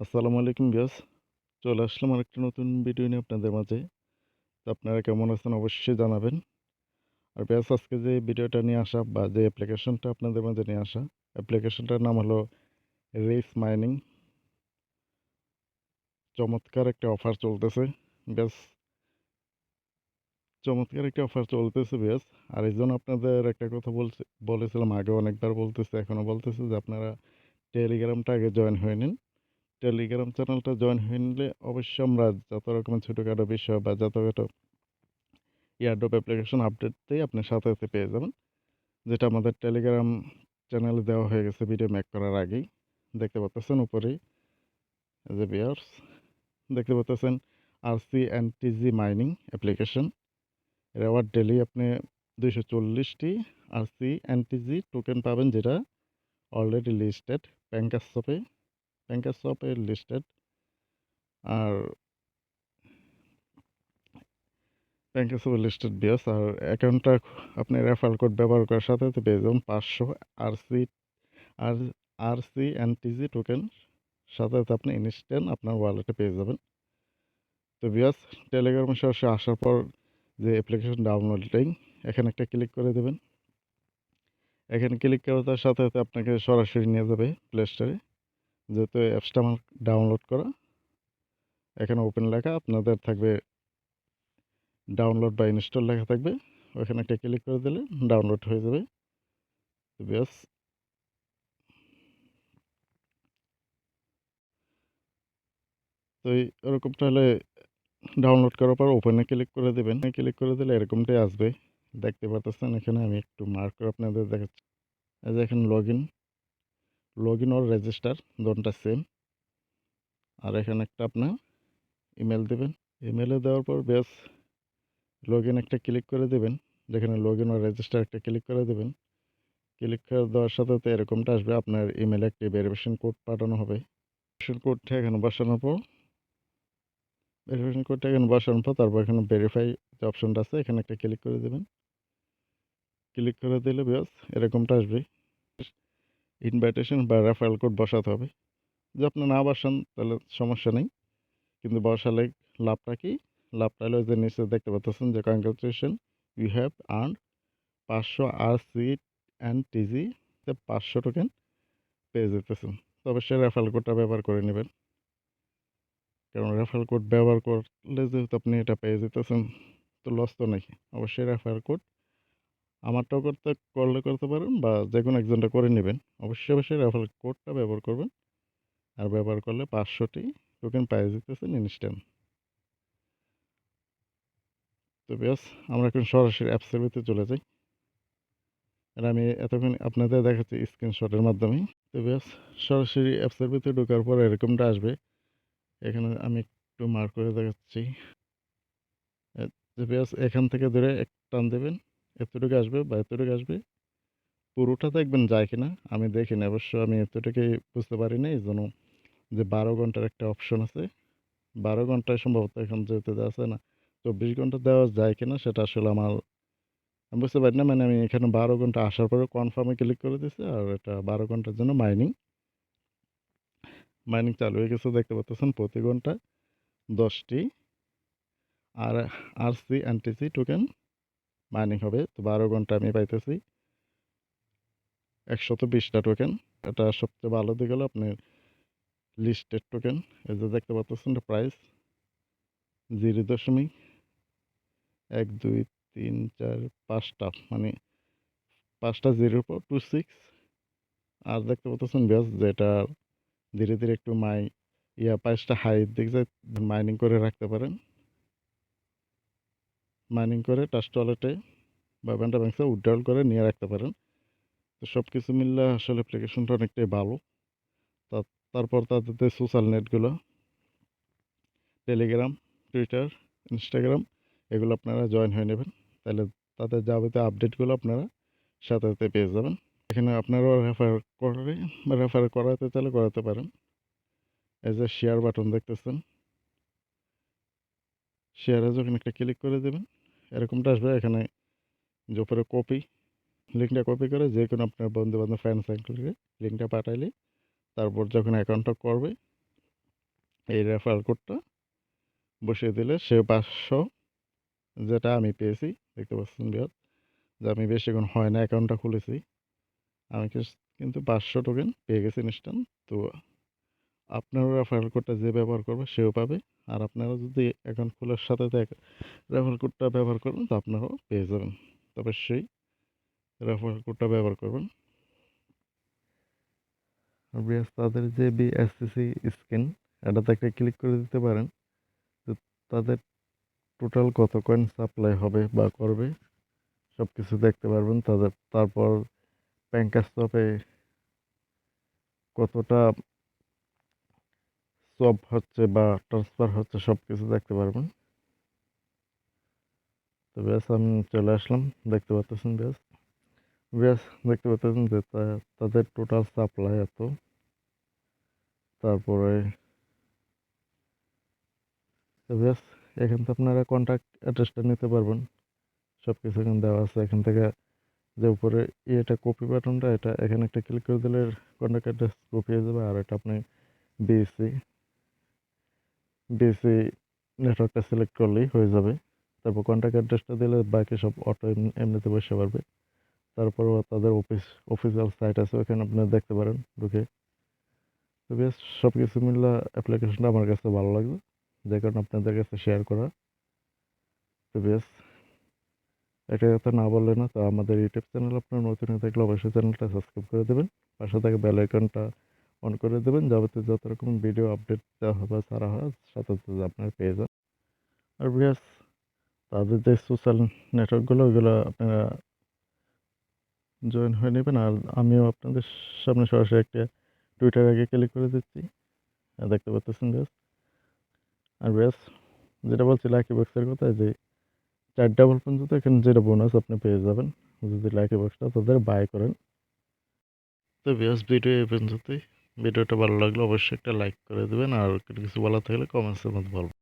আসসালামু আলাইকুম ভিউয়ার্স। চলে আসলাম আরেকটা নতুন ভিডিও নিয়ে আপনাদের মাঝে। তো আপনারা কেমন আছেন অবশ্যই জানাবেন। আর ভিউয়ার্স আজকে যে ভিডিওটা নিয়ে আসা বা যে অ্যাপ্লিকেশনটা আপনাদের মাঝে নিয়ে আসা, অ্যাপ্লিকেশনটার নাম হলো রিস মাইনিং। চমৎকার একটা অফার চলতেছে। বেশ চমৎকার একটা অফার চলতেছে ভিউয়ার্স। আর এইজন্য আপনাদের একটা কথা বলেছিলাম আগেও অনেকবার বলতেছি, এখনও বলতেছি যে আপনারা টেলিগ্রামটা আগে জয়েন হয়ে নিন। টেলিগ্রাম চ্যানেলটা জয়েন হয়ে নিলে অবশ্যই আমরা যত রকমের ছোটোখাটো বিষয় বা যতখাটো এয়ারড্রপ অ্যাপ্লিকেশন আপডেট দিয়ে আপনি সাথে সাথে পেয়ে যাবেন, যেটা আমাদের টেলিগ্রাম চ্যানেলে দেওয়া হয়ে গেছে ভিডিও মেক করার আগেই। দেখতে পাচ্ছেন উপরেই যে ভিউয়ার্স দেখতে পাচ্ছেন Rcntg মাইনিং অ্যাপ্লিকেশন। এর আবার ডেলি আপনি 240টি Rcntg টোকেন পাবেন, যেটা অলরেডি লিস্টেড প্যাঙ্কাসপে লিস্টেড। আর প্যাঙ্কাসপে লিস্টেড বিয়াস আর অ্যাকাউন্টটা আপনি রেফারেল কোড ব্যবহার করার সাথে সাথে পেয়ে যাবেন 500 আরসি আর Rcntg টোকেন, সাথে সাথে আপনি ইনস্ট্যান্ট আপনার ওয়ালেটে পেয়ে যাবেন। তো ভিউয়ার্স টেলিগ্রামে সরাসরি আসার পর যে অ্যাপ্লিকেশন ডাউনলোড লিঙ্ক, এখানে একটা ক্লিক করে দেবেন। এখানে ক্লিক করার সাথে সাথে আপনাকে সরাসরি নিয়ে যাবে প্লে স্টোরে, যেহেতু অ্যাপসটা আমার ডাউনলোড করা। এখানে ওপেন লেখা আপনাদের থাকবে, ডাউনলোড বা ইনস্টল লেখা থাকবে, ওখানে একটা ক্লিক করে দিলে ডাউনলোড হয়ে যাবে। তো ভিউয়ার্স তো এরকমটা হলে ডাউনলোড করার পর ওপেনে ক্লিক করে দেবেন। ক্লিক করে দিলে এরকমটাই আসবে, দেখতে পাচ্ছেন। এখানে আমি একটু মার্ক করে আপনাদের দেখাচ্ছি। এই যে এখানে লগ ইন অর রেজিস্টার দোনটা সেম। আর এখানে একটা আপনার ইমেল দেবেন। ইমেলে দেওয়ার পর বেশ লগ ইন একটা ক্লিক করে দেবেন, যেখানে লগ ইন অর রেজিস্টার একটা ক্লিক করে দেবেন। ক্লিক করে দেওয়ার সাথে সাথে এরকমটা আসবে, আপনার ইমেলে একটি ভেরিফিকেশন কোড পাঠানো হবে। ভেরিফিকেশন কোডটা এখানে বসানোর পর তারপর এখানে ভেরিফাই যে অপশনটা আছে, এখানে একটা ক্লিক করে দেবেন। ক্লিক করে দিলে বেশ এরকমটা আসবে। ইনভাইটেশন বা রেফারেল কোড বসাতে হবে। যদি আপনি না বসান তাহলে সমস্যা নেই, কিন্তু বসালে লাভটা কি? লাভটা হলো যে নিচে দেখতে পাচ্ছেন যে congratulation, you have earn 500 Rcntg, 500 token পেয়ে যেতেছেন। তো অবশ্যই রেফারেল কোডটা ব্যবহার করে নেবেন, কারণ রেফারেল কোড ব্যবহার করলে যেহেতু আপনি এটা পেয়ে যেতেছেন, তো লস তো নেই। অবশ্যই রেফারেল কোড আমারটাও করতে পারেন বা যে কোনো একজনটা করে নেবেন। অবশ্যই রেফারেল কোডটা ব্যবহার করবেন, আর ব্যবহার করলে 500টি টোকেন পেয়ে যেতেছেন ইনস্ট্যান্ট। তো বেশ আমরা এখন সরাসরি অ্যাপসের ভিতরে চলে যাই। আর আমি এতক্ষণ আপনাদের দেখাচ্ছি স্ক্রিনশটের মাধ্যমে। তো বেশ সরাসরি অ্যাপসের ভিতরে ঢোকার পর এরকমটা আসবে। এখানে আমি একটু মার্ক করে দেখাচ্ছি। বেশ এখান থেকে ধরে এক টান দেবেন, এতটুকু আসবে বা এতটুকু আসবে। পুরোটা দেখবেন যায় কিনা আমি দেখিনি, অবশ্য আমি এতটুকুই বুঝতে পারি না। এই জন্য যে 12 ঘন্টার একটা অপশন আছে, 12 ঘন্টায় সম্ভবত এখন যেহেতু আছে না, 24 ঘন্টা দেওয়া যায় কিনা সেটা আসলে আমি বুঝতে পারি না। মানে আমি এখানে 12 ঘন্টা আসার পরে কনফার্মে ক্লিক করে দিচ্ছি, আর এটা 12 ঘন্টার জন্য মাইনিং চালু হয়ে গেছে। দেখতে পাচ্ছেন প্রতি ঘন্টায় 10টি আর Rcntg টোকেন মাইনিং হবে। তো 12 ঘন্টা আমি পাইতেছি 120টা টোকেন। এটা সবচেয়ে ভালো দিক হলো আপনার লিস্টেড টোকেন। এই যে দেখতে পাচ্ছেন প্রাইস 0.1234 মানে 5টা জিরোর পর 26। আর দেখতে পাচ্ছেন বেশ যেটা ধীরে ধীরে একটু প্রাইসটা হাই দিক যায়। মাইনিং করে রাখতে পারেন, মাইনিং করে ট্রাস্ট ওয়ালেটে বা ব্যান্ডা ব্যাংকে উইথড্রল করে নিয়ে রাখতে পারেন। তো সব কিছু মিললে আসলে অ্যাপ্লিকেশনটা অনেকটাই ভালো। তা তারপর তাদের সোশ্যাল নেটগুলো টেলিগ্রাম, টুইটার, ইনস্টাগ্রাম, এগুলো আপনারা জয়েন হয়ে নেবেন। তাহলে তাদের যাবতীয় আপডেটগুলো আপনারা সাথে সাথে পেয়ে যাবেন। এখানে আপনারাও রেফার করাতে চাইলে করাতে পারেন। এই যে শেয়ার বাটন দেখতেছেন, শেয়ারে যখন একটা ক্লিক করে দেবেন এরকমটা আসবে। এখানে যে উপরে লিঙ্কটা কপি করে যে কোনো আপনার বন্ধু বান্ধব ফ্রেন্ড সার্কেলকে লিঙ্কটা পাঠাইলে তারপর যখন অ্যাকাউন্টটা করবে এই রেফারেল কোডটা বসিয়ে দিলে সে 500, যেটা আমি পেয়েছি দেখতে পাচ্ছেন বিয়ার, যে আমি বেশিক্ষণ হয় না অ্যাকাউন্টটা খুলেছি, আমি কিন্তু 500 টোকেন পেয়ে গেছি ইনস্ট্যান্ট। তো আপনারও রেফারেল কোডটা যে ব্যবহার করবে সেও পাবে, আর আপনারা যদি অ্যাকাউন্ট খোলার সাথে রেফারেল কোডটা ব্যবহার করবেন তো আপনারাও পেয়ে যাবেন। তবে সেই রেফারেল কোডটা ব্যবহার করবেন। আর বিয়াস তাদের যে বিএসসিসি স্ক্যান, এটাতে একটা ক্লিক করে দিতে পারেন। তো তাদের টোটাল কত কয়েন সাপ্লাই হবে বা করবে সব কিছু দেখতে পারবেন। তারপর ব্যাংকার শপে কতটা সব হচ্ছে বা ট্রান্সফার হচ্ছে সব কিছু দেখতে পারবেন। তো ব্যাস আমি চলে আসলাম, দেখতে পাচ্ছেন ব্যাস ব্যাস দেখতে পাচ্ছেন যে তাদের টোটাল সাপ্লাই এত। তারপরে তো ব্যাস এখান থেকে আপনারা কন্ট্যাক্ট অ্যাড্রেসটা নিতে পারবেন, সব কিছু এখানে দেওয়া আছে। এখান থেকে যে উপরে এটা কপি বাটনটা, এটা এখানে একটা ক্লিক করে দিলে কন্ট্যাক্ট অ্যাড্রেস কপি হয়ে যাবে। আর এটা আপনি বিএসসি বিএসসি নেটওয়ার্কটা সিলেক্ট করলেই হয়ে যাবে। তারপর কন্ট্যাক্ট অ্যাড্রেসটা দিলে বাকি সব অটো এমনিতে বসে পারবে। তারপরও তাদের অফিসিয়াল সাইট আছে, ওখানে আপনারা দেখতে পারেন ঢুকে। তো বেশ সব কিছু মিলে অ্যাপ্লিকেশনটা আমার কাছে ভালো লাগবে, যে কারণে আপনাদের কাছে শেয়ার করা। তো বেশ একটা কথা না বললে না, তো আমাদের ইউটিউব চ্যানেল আপনার নতুন হয়ে থাকলে অবশ্যই চ্যানেলটা সাবস্ক্রাইব করে দেবেন, পাশে থেকে বেল আইকনটা অন করে দেবেন, যাতে যত রকম ভিডিও আপডেট দেওয়া হবে ছাড়া হয় সাথে সাথে আপনার পেয়ে যান। আর বিয়াস তাদের যে সোশ্যাল নেটওয়ার্কগুলো ওইগুলো আপনারা জয়েন হয়ে নেবেন। আর আমিও আপনাদের সামনে সরাসরি একটা টুইটার আগে ক্লিক করে দিচ্ছি, দেখতে পাচ্ছেন ব্যাস। আর ব্যাস যেটা বলছি লাকি বক্সের কথা, যে 4 ডাবল পর্যন্ত এখানে যেটা বোনাস আপনি পেয়ে যাবেন যদি লাকি বক্সটা তাদের বাই করেন। তো ব্যাস ভিডিও এই পর্যন্তই। ভিডিওটা ভালো লাগলে অবশ্যই একটা লাইক করে দেবেন, আর কিছু বলা থাকলে কমেন্টসের মধ্যে বলবেন।